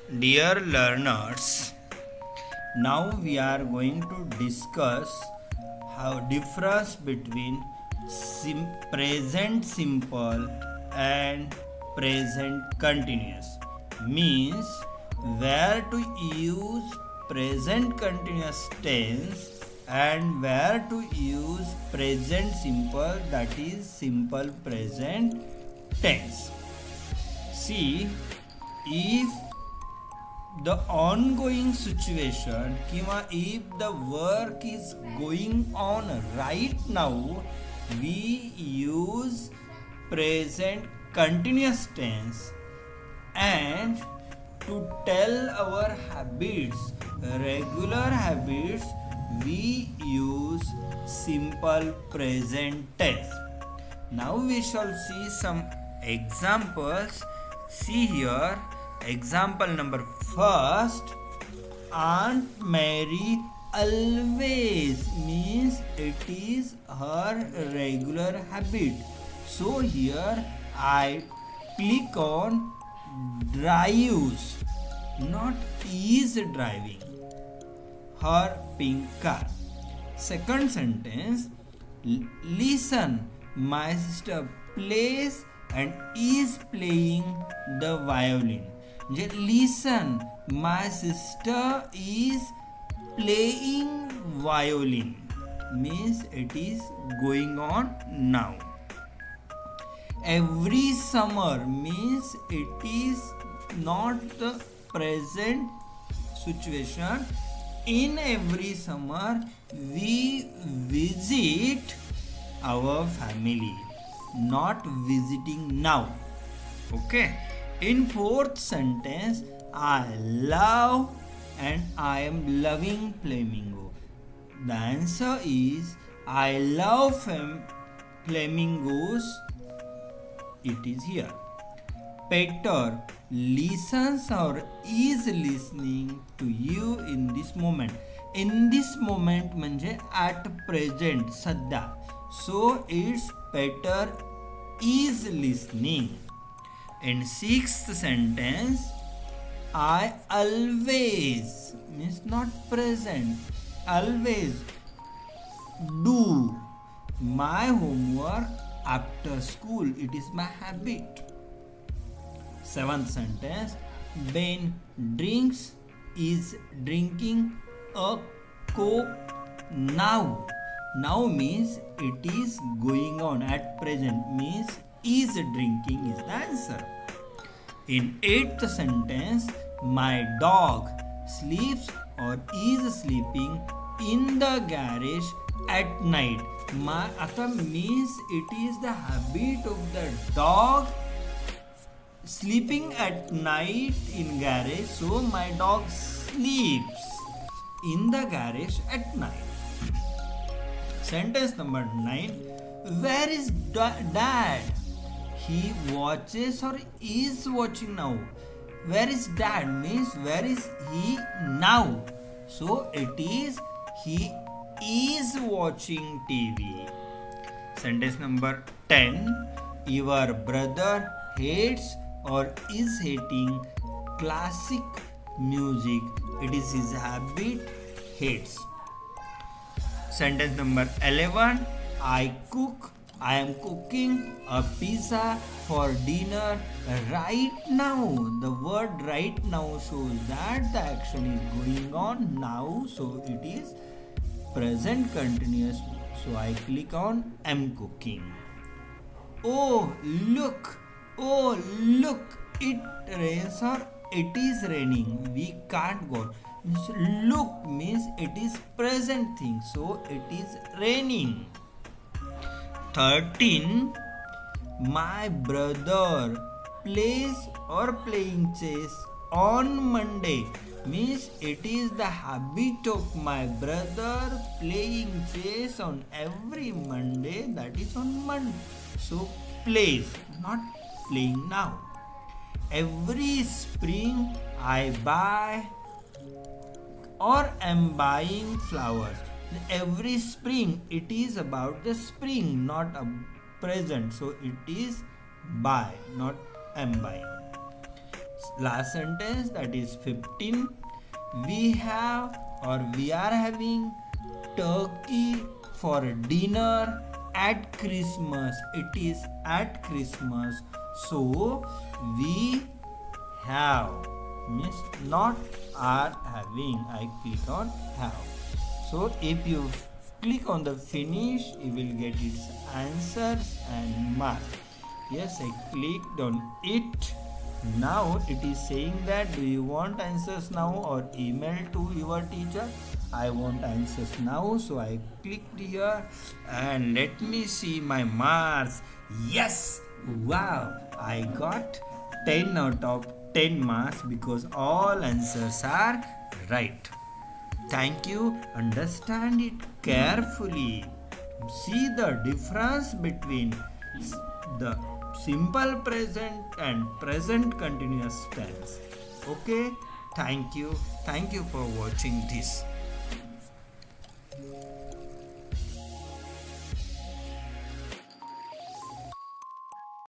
Dear learners, now we are going to discuss how difference between present simple and present continuous means where to use present continuous tense and where to use present simple, that is simple present tense. See, if the ongoing situation किंवा if the work is going on right now, we use present continuous tense, and to tell our habits, regular habits, we use simple present tense. Now we shall see some examples. See here, example number first. Aunt Mary always means it is her regular habit. So here I click on drives, not is driving her pink car. Second sentence, listen, my sister plays and is playing the violin. Listen, my sister is playing violin means it is going on now. Every summer means it is not the present situation. In every summer we visit our family, not visiting now. Okay. In fourth sentence, I love and I am loving flamingo. The answer is I love flamingos. It is here. Peter listens or is listening to you in this moment. In this moment म्हणजे at present, सध्या. So it's Peter is listening. In sixth sentence, I always means not present, always do my homework after school. It is my habit. Seventh sentence, Ben is drinking a Coke now. Now means it is going on. At present means is drinking is the answer. In eighth sentence, my dog sleeps or is sleeping in the garage at night. My आता means it is the habit of the dog sleeping at night in garage. So my dog sleeps in the garage at night. Sentence number 9. Where is dad? He watches or is watching now. Where is dad means where is he now. So it is he is watching TV. Sentence number 10. Your brother hates or is hating classic music. It is his habit, hates. Sentence number 11. I am cooking a pizza for dinner right now. The word right now shows that the action is going on now. So it is present continuous. So I click on am cooking. Oh look, it rains or it is raining. We can't go. Look means it is present thing. So it is raining. 13. My brother plays or playing chess on Monday means it is the habit of my brother playing chess on every Monday, that is on Monday. So plays, not playing now. Every spring I buy or am buying flowers. Every spring, it is about the spring, not a present. So it is buy, not am buying. last sentence, that is 15. We have or we are having turkey for dinner at Christmas. It is at Christmas. So we have means not are having. I click on have. So if you click on the finish, you will get its answers and mark. Yes, I clicked on it. Now it is saying that do you want answers now or email to your teacher? I want answers now, so I clicked here and let me see my marks. Yes, wow, I got 10 out of 10 marks because all answers are right. Thank you. Understand it carefully. See the difference between the simple present and present continuous tense. Okay, thank you for watching this.